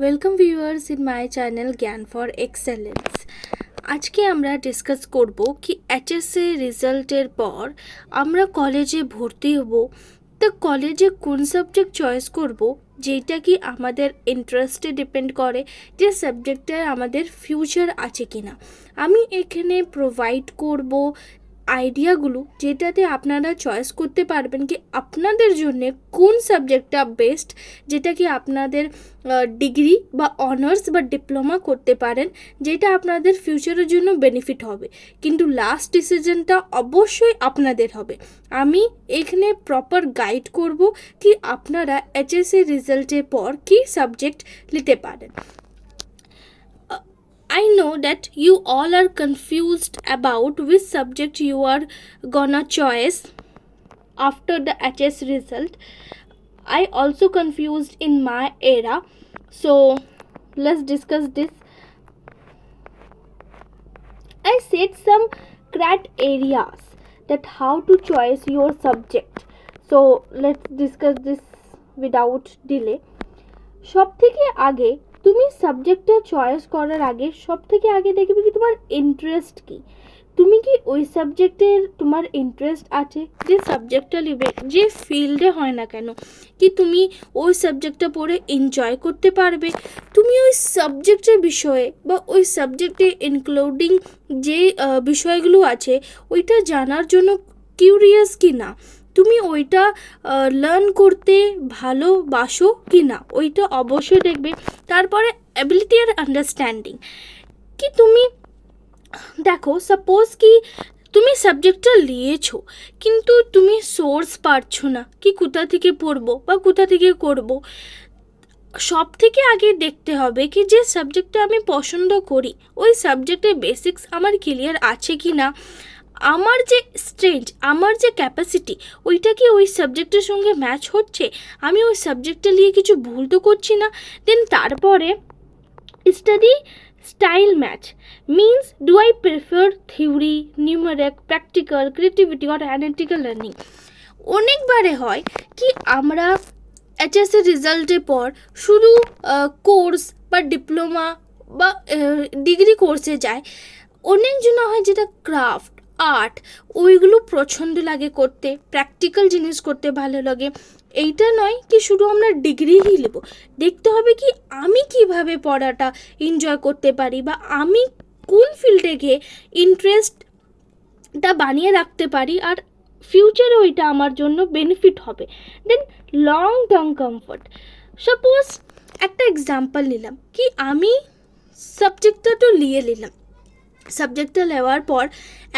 Welcome viewers in my channel জ্ঞান for excellence. আজকে আমরা ডিসকাস করব কি এইচএসসি রেজাল্টের পর আমরা কলেজে ভর্তি হব, তো কলেজে কোন সাবজেক্ট চয়েস করব যেটা কি আমাদের ইন্টারেস্টে ডিপেন্ড করে, যে সাবজেক্টে আমাদের ফিউচার আছে কি না। আমি এখানে প্রোভাইড করব আইডিয়াগুলো যেটাতে আপনারা চয়েস করতে পারবেন কি আপনাদের জন্য কোন সাবজেক্টটা বেস্ট, যেটা কি আপনাদের ডিগ্রি বা অনার্স বা ডিপ্লোমা করতে পারেন, যেটা আপনাদের ফিউচারের জন্য বেনিফিট হবে। কিন্তু লাস্ট ডিসিশনটা অবশ্যই আপনাদের হবে। আমি এখানে প্রপার গাইড করব কি আপনারা এইচএসসি রেজাল্টের পর কি সাবজেক্ট নিতে পারেন। I know that you all are confused about which subject you are gonna choose after the HS result. I also confused in my era. So let's discuss this. I set some areas that how to choose your subject. So let's discuss this without delay. সব থেকে আগে তুমি সাবজেক্টটা choice করার আগে সব থেকে আগে দেখবে কি তোমার ইন্টারেস্ট কি, তুমি কি ওই সাবজেক্টের তোমার ইন্টারেস্ট আছে, যে সাবজেক্টটা নেবে যে ফিল্ডে হয় না কেন কি তুমি ওই সাবজেক্টটা পড়ে এনজয় করতে পারবে, তুমি ওই সাবজেক্টের বিষয়ে বা ওই সাবজেক্টে ইনক্লুডিং যে বিষয়গুলো আছে ওইটা জানার জন্য কিউরিয়াস কি না, তুমি ওইটা লার্ন করতে ভালোবাসো কি না, ওইটা অবশ্যই দেখবে। তারপরে অ্যাবিলিটি আর আন্ডারস্ট্যান্ডিং কি তুমি দেখো, সাপোজ কি তুমি সাবজেক্টটা নিয়েছো কিন্তু তুমি সোর্স পাচ্ছ না কি কোথা থেকে পড়বো বা কোথা থেকে করবো। সব থেকে আগে দেখতে হবে কি যে সাবজেক্টটা আমি পছন্দ করি ওই সাবজেক্টের বেসিক্স আমার ক্লিয়ার আছে কি না, আমার যে স্ট্রেংথ আমার যে ক্যাপাসিটি ওইটা কি ওই সাবজেক্টের সঙ্গে ম্যাচ হচ্ছে, আমি ওই সাবজেক্টটা নিয়ে কিছু ভুল তো করছি না। দেন তারপরে study style match means do I prefer theory, numeric, practical, creativity or analytical learning. অনেকবারে হয় কি আমরা এইচএসসি রেজাল্টের পর শুধু কোর্স বা ডিপ্লোমা বা ডিগ্রি কোর্সে যায়, অনেকজন হয় যেটা ক্রাফট আর্ট ওইগুলো পছন্দ লাগে করতে, প্র্যাকটিক্যাল জিনিস করতে ভালো লাগে। এইটা নয় কি শুধু আমরা ডিগ্রিই নেব, দেখতে হবে কি আমি কিভাবে পড়াটা এনজয় করতে পারি বা আমি কোন ফিল্ডে গিয়ে ইন্টারেস্টটা বানিয়ে রাখতে পারি আর ফিউচারে ওইটা আমার জন্য বেনিফিট হবে। দেন লং টার্ম কমফর্ট, সাপোজ একটা এক্সাম্পল নিলাম কি আমি সাবজেক্টটা তো নিয়ে নিলাম, সাবজেক্টটা নেওয়ার পর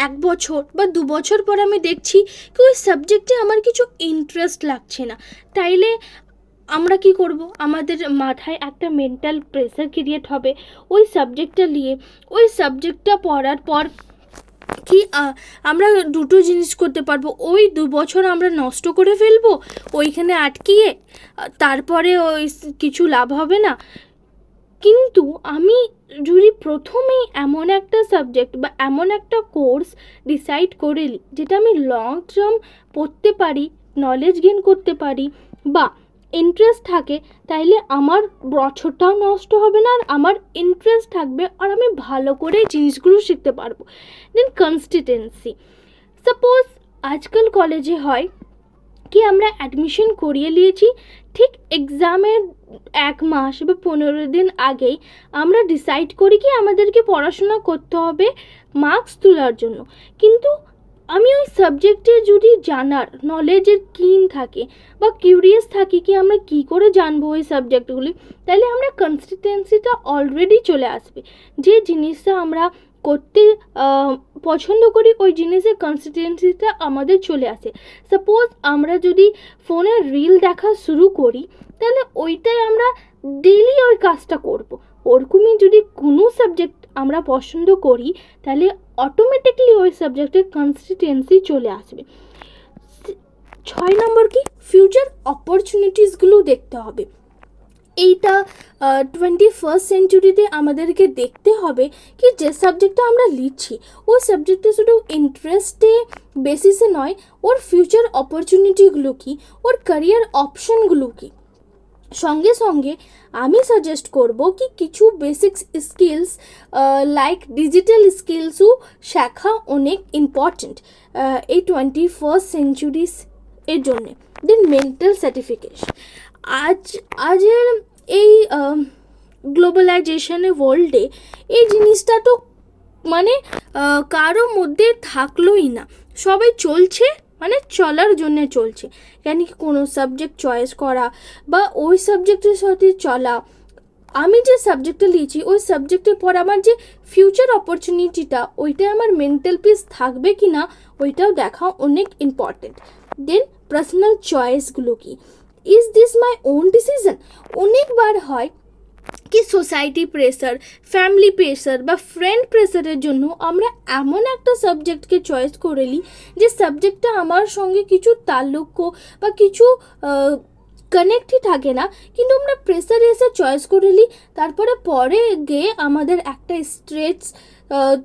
1 বছর বা 2 বছর পর আমি দেখছি কি ওই সাবজেক্টে আমার কিছু ইন্টারেস্ট লাগছে না, তাইলে আমরা কি করব, আমাদের মাথায় একটা মেন্টাল প্রেসার ক্রিয়েট হবে ওই সাবজেক্টটা নিয়ে। ওই সাবজেক্টটা পড়ার পর কি আমরা দুটো জিনিস করতে পারবো, ওই 2 বছর আমরা নষ্ট করে ফেলবো ওইখানে আটকিয়ে, তারপরে ওই কিছু লাভ হবে না। কিন্তু আমি যদি প্রথমেই এমন একটা সাবজেক্ট বা এমন একটা কোর্স ডিসাইড করে নিই যেটা আমি লং টার্ম পড়তে পারি, নলেজ গেইন করতে পারি বা ইন্টারেস্ট থাকে, তাইলে আমার বছরটাও নষ্ট হবে না আর আমার ইন্টারেস্ট থাকবে আর আমি ভালো করে জিনিসগুলো শিখতে পারবো। দেন কনসিস্টেন্সি, সাপোজ আজকাল কলেজে হয় কি আমরা অ্যাডমিশন করিয়ে নিয়েছি, ঠিক এক্সামের 1 মাস বা 15 দিন আগেই আমরা ডিসাইড করি কি আমাদেরকে পড়াশোনা করতে হবে মার্কস তোলার জন্য, কিন্তু আমি ওই সাবজেক্টে যদি জানার নলেজের কিন থাকে বা কিউরিয়াস থাকি কি আমরা কি করে জানবো ওই সাবজেক্টগুলি, তাহলে আমরা কনসিস্টেন্সিটা অলরেডি চলে আসবে। যে জিনিসটা আমরা করতে পছন্দ করি ওই জিনিসের কনসিস্টেন্সিটা আমাদের চলে আসে। সাপোজ আমরা যদি ফোনে রিল দেখা শুরু করি তাহলে ওইটাই আমরা ডেইলি ওই কাজটা করব। ওরকমই যদি কোনো সাবজেক্ট আমরা পছন্দ করি তাহলে অটোমেটিকলি ওই সাবজেক্টের কনসিস্টেন্সি চলে আসবে। 6 নম্বর কি ফিউচার অপরচুনিটিসগুলো দেখতে হবে। এইটা 21st সেঞ্চুরিতে আমাদেরকে দেখতে হবে কি যে সাবজেক্টটা আমরা লিখছি ওই সাবজেক্টে শুধু ইন্টারেস্টে বেসিসে নয়, ওর ফিউচার অপরচুনিটিগুলো কি, ওর ক্যারিয়ার অপশনগুলো কি, সঙ্গে সঙ্গে আমি সাজেস্ট করব কি কিছু বেসিক্স স্কিলস লাইক ডিজিটাল স্কিলসও শেখা অনেক ইম্পর্ট্যান্ট এই 21st সেঞ্চুরিস এর জন্যে। দেন মেন্টাল সার্টিফিকেশন, আজের এই গ্লোবালাইজেশনের ওয়ার্ল্ডে এই জিনিসটা তো মানে কারোর মধ্যে থাকলোই না, সবাই চলছে মানে চলার জন্য চলছে। কেন কি কোনো সাবজেক্ট চয়েস করা বা ওই সাবজেক্টের সাথে চলা, আমি যে সাবজেক্টটা নিয়েছি ওই সাবজেক্টের পর আমার যে ফিউচার অপরচুনিটিটা ওইটা আমার মেন্টাল পিস থাকবে কি না ওইটাও দেখা অনেক ইম্পর্টেন্ট। দেন পার্সোনাল চয়েসগুলো কি, is this my own decision? অনেকবার হয় কি সোসাইটি প্রেসার, ফ্যামিলি প্রেসার বা ফ্রেন্ড প্রেসারের জন্য আমরা এমন একটা সাবজেক্টকে চয়েস করে নিই যে সাবজেক্টটা আমার সঙ্গে কিছু তাল্লুক বা কিছু কানেক্টই থাকে না, কিন্তু আমরা প্রেসারে এসে চয়েস করে নিই, তারপরে পরে গিয়ে আমাদের একটা স্ট্রেস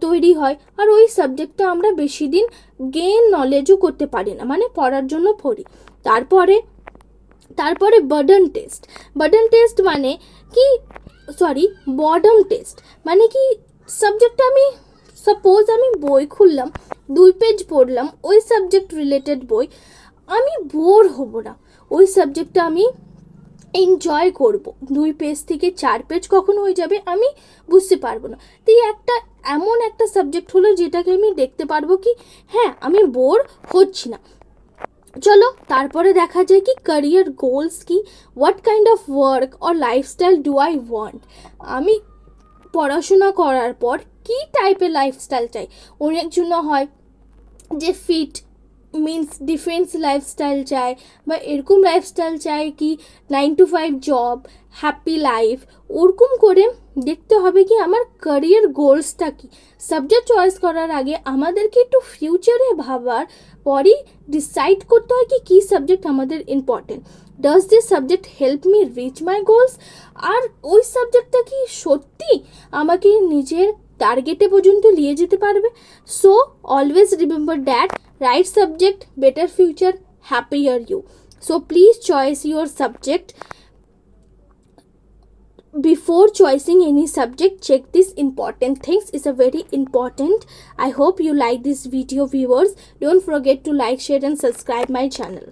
তৈরি হয় আর ওই সাবজেক্টটা আমরা বেশি দিন গেইন নলেজও করতে পারি না, মানে পড়ার জন্য পড়ি। তারপরে বার্ডেন টেস্ট মানে কি বর্ডম টেস্ট মানে কি সাবজেক্টটা আমি সাপোজ আমি বই খুললাম, 2 পেজ পড়লাম ওই সাবজেক্ট রিলেটেড বই, আমি বোর হব না, ওই সাবজেক্টটা আমি এনজয় করব। 2 পেজ থেকে 4 পেজ কখন হয়ে যাবে আমি বুঝতে পারবো না। তো এমন একটা সাবজেক্ট হলো যেটাকে আমি দেখতে পারবো কি হ্যাঁ আমি বোর হচ্ছি না। চলো তারপরে দেখা যায় কি ক্যারিয়ার গোলস কি, what kind of work or lifestyle do I want? আমি পড়াশোনা করার পর কি টাইপের লাইফস্টাইল চাই। অনেক জন্য হয় যে ফিট মিন্স ডিফেন্স লাইফস্টাইল চাই বা এরকম লাইফস্টাইল চাই কি 9 to 5 জব, হ্যাপি লাইফ। ওরকম করে দেখতে হবে কি আমার ক্যারিয়ার গোলসটা কি। সাবজেক্ট চয়েস করার আগে আমাদেরকে একটু ফিউচারে ভাবার পরই ডিসাইড করতে হয় কি কী সাবজেক্ট আমাদের important. Does this subject help me reach my goals? আর ওই সাবজেক্টটা কি সত্যি আমাকে নিজের টার্গেটে পর্যন্ত নিয়ে যেতে পারবে? So always remember that right subject, better future, happier you. So please choose your subject. Before choosing any subject, check these important things. It's a very important. I hope you like this video, viewers. Don't forget to like, share and subscribe my channel.